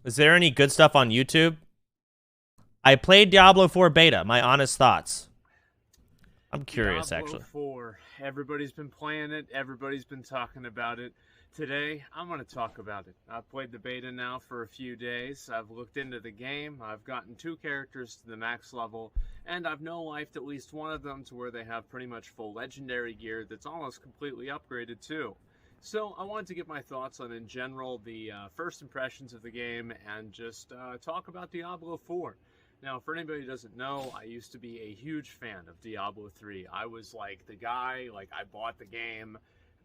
Is there any good stuff on YouTube? I played Diablo 4 beta. My honest thoughts. I'm curious, Diablo actually. 4. Everybody's been playing it. Everybody's been talking about it. Today, I'm going to talk about it. I've played the beta now for a few days. I've looked into the game. I've gotten 2 characters to the max level. And I've no-lifed at least one of them to where they have pretty much full legendary gear that's almost completely upgraded too. So I wanted to get my thoughts on, in general, the first impressions of the game and just talk about Diablo 4. Now, for anybody who doesn't know, I used to be a huge fan of Diablo 3. I was like the guy, like I bought the game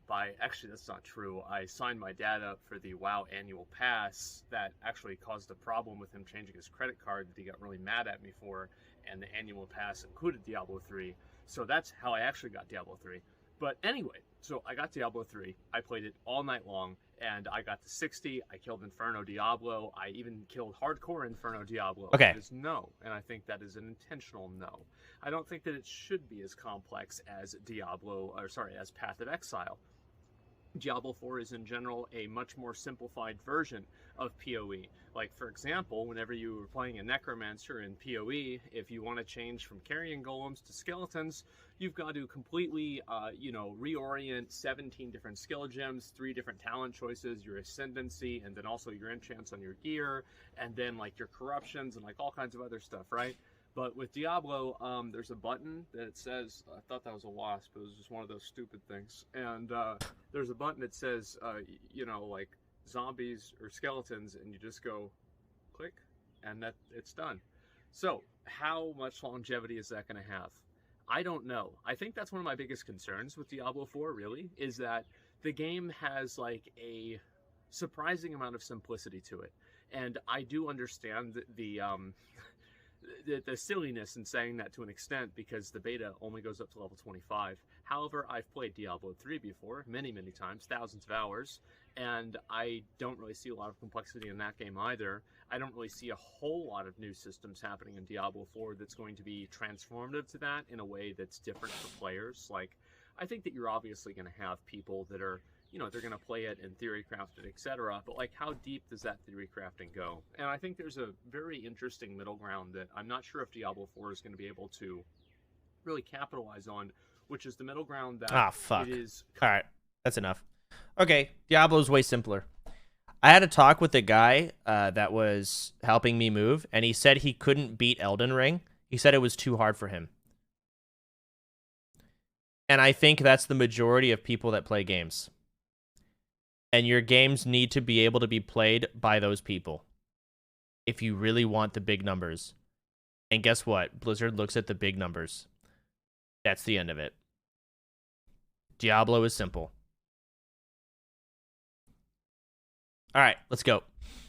by, actually that's not true. I signed my dad up for the WoW annual pass that actually caused a problem with him changing his credit card that he got really mad at me for, and the annual pass included Diablo 3. So that's how I actually got Diablo 3. But anyway, so I got Diablo 3. I played it all night long, and I got to 60. I killed Inferno Diablo. I even killed Hardcore Inferno Diablo. Okay. That is no, and I think that is an intentional no. I don't think that it should be as complex as as Path of Exile. Diablo 4 is in general a much more simplified version of PoE. Like, for example, whenever you were playing a Necromancer in PoE, if you want to change from carrion golems to skeletons, you've got to completely, reorient 17 different skill gems, 3 different talent choices, your ascendancy, and then also your enchants on your gear, and then, like, your corruptions and, like, all kinds of other stuff, right? But with Diablo, there's a button that says, I thought that was a wasp, it was just one of those stupid things, and there's a button that says, like zombies or skeletons, and you just go click, and that it's done. So, how much longevity is that going to have? I don't know. I think that's one of my biggest concerns with Diablo 4, really, is that the game has like a surprising amount of simplicity to it. And I do understand the silliness in saying that to an extent because the beta only goes up to level 25. However, I've played Diablo 3 before, many, many times, thousands of hours, and I don't really see a lot of complexity in that game either. I don't really see a whole lot of new systems happening in Diablo 4 that's going to be transformative to that in a way that's different for players. Like, I think that you're obviously going to have people that are, they're going to play it and theory craft it, etc. But, like, how deep does that theory crafting go? And I think there's a very interesting middle ground that I'm not sure if Diablo 4 is going to be able to really capitalize on, which is the middle ground that Ah, fuck. it is. All right. That's enough. Okay. Diablo's way simpler. I had a talk with a guy that was helping me move, and he said he couldn't beat Elden Ring. He said it was too hard for him. And I think that's the majority of people that play games. And your games need to be able to be played by those people if you really want the big numbers. And guess what? Blizzard looks at the big numbers. That's the end of it. Diablo is simple. All right, let's go.